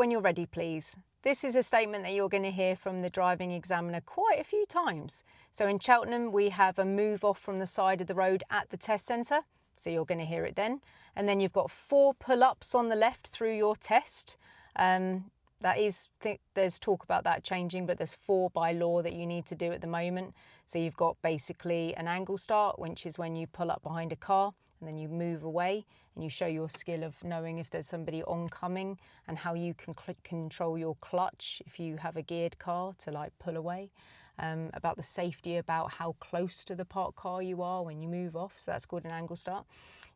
when you're ready, please. This is a statement that you're going to hear from the driving examiner quite a few times. So in Cheltenham, we have a move off from the side of the road at the test centre. So you're going to hear it then. And then you've got 4 pull-ups on the left through your test. There's talk about that changing, but there's 4 by law that you need to do at the moment. So you've got basically an angle start, which is when you pull up behind a car and then you move away and you show your skill of knowing if there's somebody oncoming and how you can control your clutch if you have a geared car to like pull away. About the safety, about how close to the parked car you are when you move off. So that's called an angle start.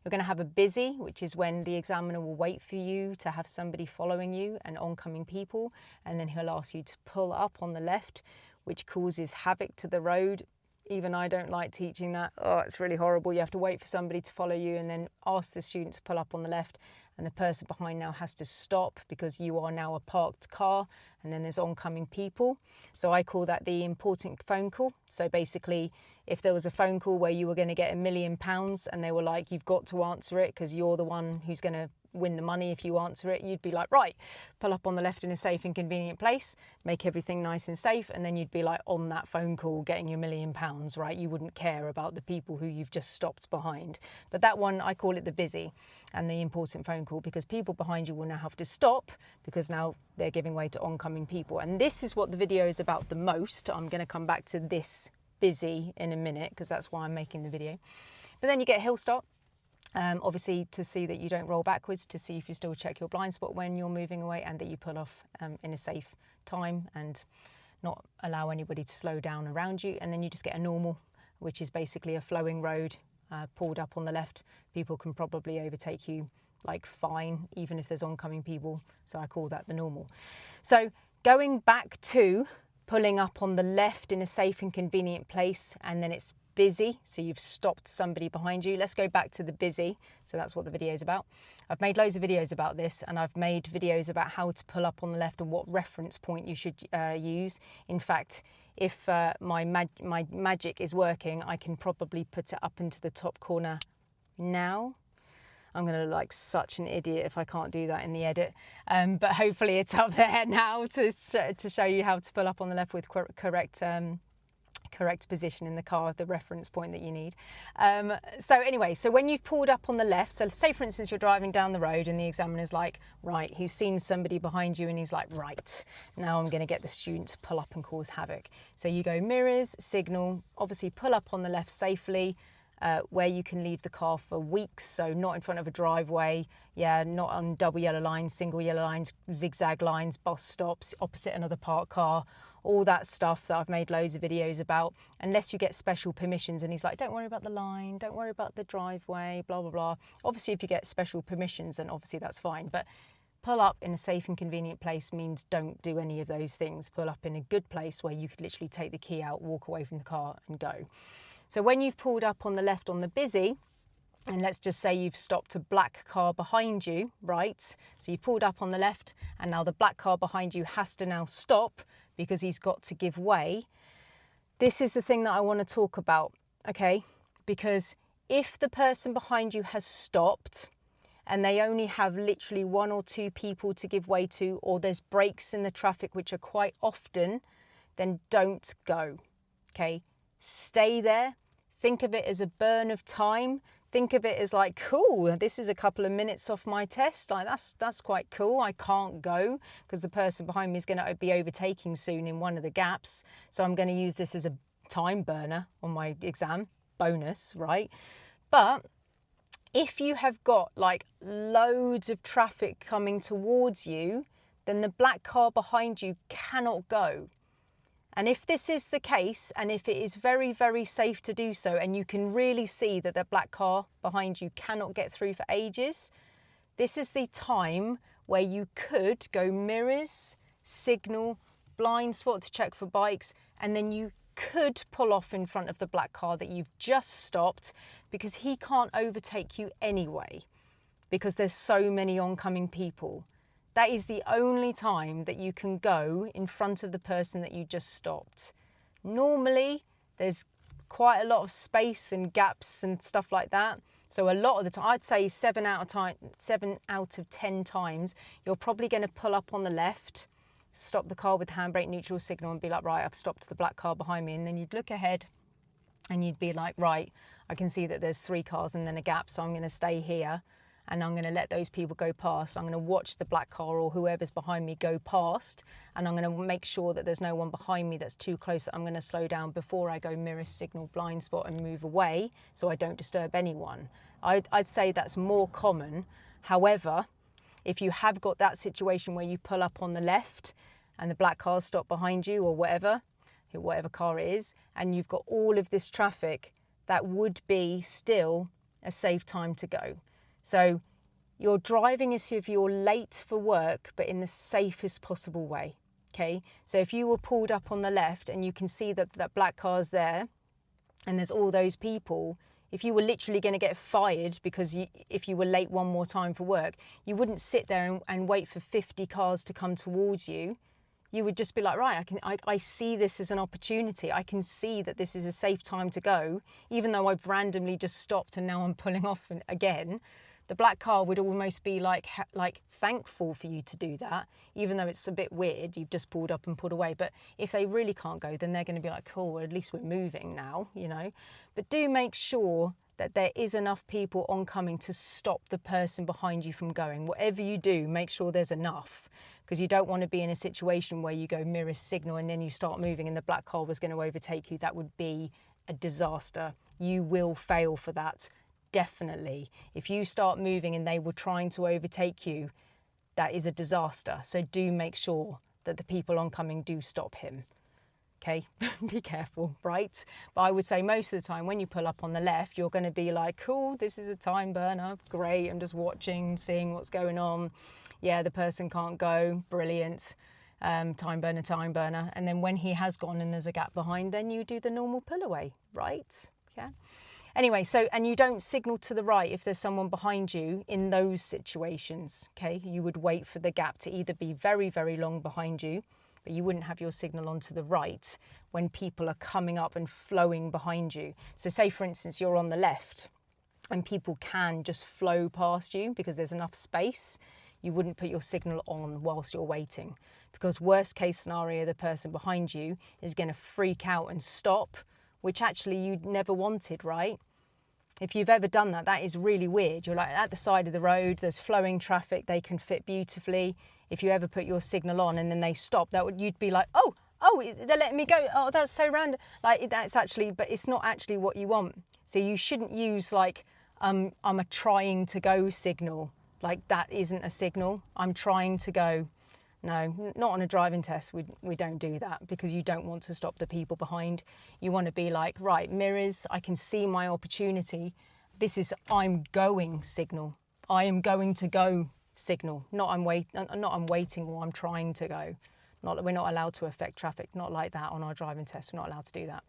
You're going to have a busy, which is when the examiner will wait for you to have somebody following you and oncoming people. And then he'll ask you to pull up on the left, which causes havoc to the road. Even I don't like teaching that. Oh, it's really horrible. You have to wait for somebody to follow you and then ask the student to pull up on the left. And the person behind now has to stop because you are now a parked car and then there's oncoming people. So I call that the important phone call. So basically, if there was a phone call where you were going to get £1 million and they were like, you've got to answer it because you're the one who's going to win the money if you answer it, you'd be like, right, pull up on the left in a safe and convenient place, make everything nice and safe, and then you'd be like on that phone call getting your £1 million, right? You wouldn't care about the people who you've just stopped behind. But that one, I call it the busy and the important phone call, because people behind you will now have to stop because now they're giving way to oncoming people. And this is what the video is about the most. I'm going to come back to this busy in a minute because that's why I'm making the video. But then you get a hill start. Obviously to see that you don't roll backwards, to see if you still check your blind spot when you're moving away, and that you pull off in a safe time and not allow anybody to slow down around you. And then you just get a normal, which is basically a flowing road, pulled up on the left. People can probably overtake you like fine, even if there's oncoming people. So I call that the normal. So going back to pulling up on the left in a safe and convenient place, and then it's busy, so you've stopped somebody behind you. Let's go back to the busy. So that's what the video is about. I've made loads of videos about this, and I've made videos about how to pull up on the left and what reference point you should use. In fact, if my magic is working, I can probably put it up into the top corner now. I'm going to look like such an idiot if I can't do that in the edit. But hopefully it's up there now to show you how to pull up on the left with correct position in the car, the reference point that you need. So anyway, so when you've pulled up on the left, so say for instance you're driving down the road and the examiner's like, right, he's seen somebody behind you and he's like, right, now I'm going to get the student to pull up and cause havoc. So you go mirrors, signal, obviously pull up on the left safely, where you can leave the car for weeks, so not in front of a driveway, not on double yellow lines, single yellow lines, zigzag lines, bus stops, opposite another parked car, all that stuff that I've made loads of videos about, unless you get special permissions. And he's like, don't worry about the line, don't worry about the driveway, blah, blah, blah. Obviously, if you get special permissions, then obviously that's fine. But pull up in a safe and convenient place means don't do any of those things. Pull up in a good place where you could literally take the key out, walk away from the car and go. So when you've pulled up on the left on the busy, and let's just say you've stopped a black car behind you, right? So you pulled up on the left and now the black car behind you has to now stop because he's got to give way. This is the thing that I want to talk about, okay? Because if the person behind you has stopped and they only have literally 1 or 2 people to give way to, or there's breaks in the traffic, which are quite often, then don't go, okay? Stay there. Think of it as a burn of time. Think of it as like, cool, this is a couple of minutes off my test. Like that's quite cool. I can't go because the person behind me is going to be overtaking soon in one of the gaps. So I'm going to use this as a time burner on my exam. Bonus, right? But if you have got like loads of traffic coming towards you, then the black car behind you cannot go. And if this is the case, and if it is very, very safe to do so, and you can really see that the black car behind you cannot get through for ages, this is the time where you could go mirrors, signal, blind spot to check for bikes, and then you could pull off in front of the black car that you've just stopped, because he can't overtake you anyway, because there's so many oncoming people. That is the only time that you can go in front of the person that you just stopped. Normally, there's quite a lot of space and gaps and stuff like that. So a lot of the time, I'd say 7 out of 10 times, you're probably going to pull up on the left, stop the car with handbrake neutral signal and be like, right, I've stopped the black car behind me. And then you'd look ahead and you'd be like, right, I can see that there's 3 cars and then a gap, so I'm going to stay here and I'm going to let those people go past. I'm going to watch the black car or whoever's behind me go past, and I'm going to make sure that there's no one behind me that's too close, that I'm going to slow down before I go mirror signal, blind spot and move away so I don't disturb anyone. I'd say that's more common. However, if you have got that situation where you pull up on the left and the black cars stop behind you or whatever car it is, and you've got all of this traffic, that would be still a safe time to go. So you're driving as if you're late for work, but in the safest possible way, okay? So if you were pulled up on the left and you can see that that black car's there and there's all those people, if you were literally going to get fired because if you were late one more time for work, you wouldn't sit there and wait for 50 cars to come towards you. You would just be like, right, I see this as an opportunity. I can see that this is a safe time to go, even though I've randomly just stopped and now I'm pulling off again. The black car would almost be like thankful for you to do that, even though it's a bit weird. You've just pulled up and pulled away. But if they really can't go, then they're going to be like, cool, well, at least we're moving now, you know. But do make sure that there is enough people oncoming to stop the person behind you from going. Whatever you do, make sure there's enough, because you don't want to be in a situation where you go mirror signal and then you start moving and the black car was going to overtake you. That would be a disaster. You will fail for that. Definitely. If you start moving and they were trying to overtake you, that is a disaster. So do make sure that the people oncoming do stop him. Okay, be careful, right? But I would say most of the time when you pull up on the left, you're going to be like, cool, this is a time burner. Great, I'm just watching, seeing what's going on. Yeah, the person can't go. Brilliant. Time burner. And then when he has gone and there's a gap behind, then you do the normal pull away, right? Yeah. Anyway, so, and you don't signal to the right if there's someone behind you in those situations, okay? You would wait for the gap to either be very, very long behind you, but you wouldn't have your signal on to the right when people are coming up and flowing behind you. So say, for instance, you're on the left and people can just flow past you because there's enough space. You wouldn't put your signal on whilst you're waiting, because worst case scenario, the person behind you is going to freak out and stop, which actually you never wanted, right? If you've ever done that, that is really weird. You're like at the side of the road, there's flowing traffic, they can fit beautifully. If you ever put your signal on and then they stop, you'd be like, oh, they're letting me go. Oh, that's so random. Like that's actually, but it's not actually what you want. So you shouldn't use like, I'm a trying to go signal. Like that isn't a signal. I'm trying to go. No, not on a driving test. We don't do that, because you don't want to stop the people behind. You want to be like, right, mirrors, I can see my opportunity. This is I'm going signal. I am going to go signal. Not I'm waiting or I'm trying to go. We're not allowed to affect traffic. Not like that on our driving test. We're not allowed to do that.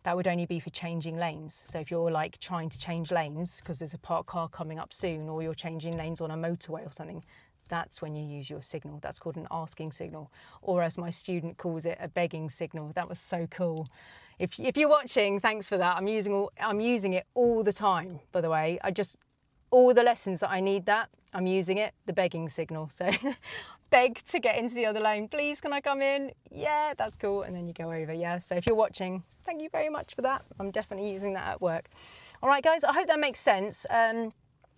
That would only be for changing lanes. So if you're like trying to change lanes because there's a parked car coming up soon, or you're changing lanes on a motorway or something, that's when you use your signal. That's called an asking signal, or as my student calls it, a begging signal. That was so cool. If you're watching, thanks for that. I'm using it all the time, by the way. All the lessons that I need that, I'm using it, the begging signal. So beg to get into the other lane. Please, can I come in? Yeah, that's cool. And then you go over. Yeah. So if you're watching, thank you very much for that. I'm definitely using that at work. All right, guys, I hope that makes sense.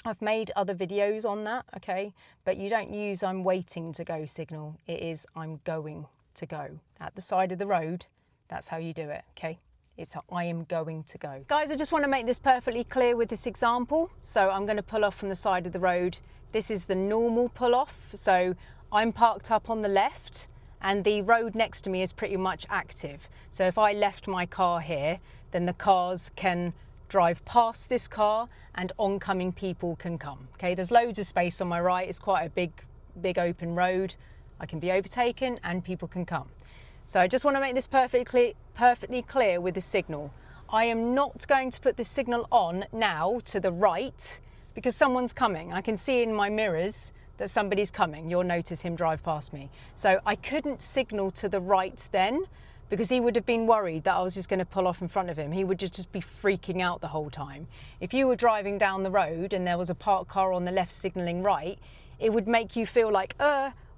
I've made other videos on that, okay? But you don't use I'm waiting to go signal. It is I'm going to go. At the side of the road, that's how you do it, okay? It's I am going to go. Guys, I just want to make this perfectly clear with this example. So I'm going to pull off from the side of the road. This is the normal pull off. So I'm parked up on the left and the road next to me is pretty much active. So if I left my car here, then the cars can drive past this car and oncoming people can come. Okay, there's loads of space on my right. It's quite a big open road. I can be overtaken and people can come. So I just want to make this perfectly clear with the signal. I am not going to put the signal on now to the right because someone's coming. I can see in my mirrors that somebody's coming. You'll notice him drive past me. So I couldn't signal to the right then, because he would have been worried that I was just going to pull off in front of him. He would just be freaking out the whole time. If you were driving down the road and there was a parked car on the left signalling right, it would make you feel like,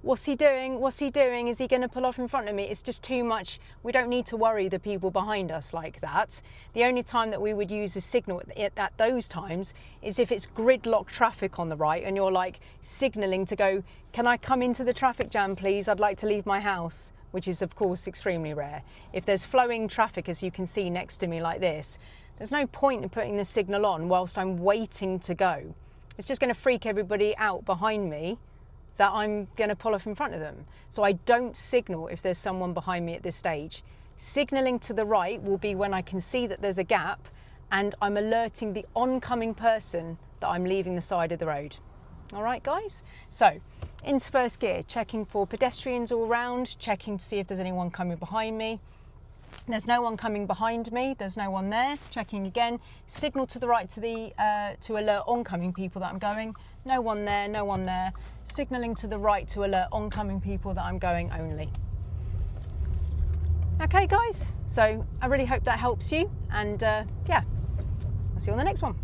what's he doing? What's he doing? Is he going to pull off in front of me? It's just too much. We don't need to worry the people behind us like that. The only time that we would use a signal at those times is if it's gridlock traffic on the right and you're like signalling to go, can I come into the traffic jam, please? I'd like to leave my house, which is of course extremely rare. If there's flowing traffic, as you can see next to me like this, there's no point in putting the signal on whilst I'm waiting to go. It's just going to freak everybody out behind me that I'm going to pull off in front of them. So I don't signal if there's someone behind me at this stage. Signalling to the right will be when I can see that there's a gap and I'm alerting the oncoming person that I'm leaving the side of the road. All right, guys? So into first gear, checking for pedestrians all round, checking to see if there's anyone coming behind me. There's no one coming behind me, there's no one there. Checking again, signal to the right to alert oncoming people that I'm going. No one there, no one there. Signalling to the right to alert oncoming people that I'm going only. Okay guys, so I really hope that helps you, and yeah, I'll see you on the next one.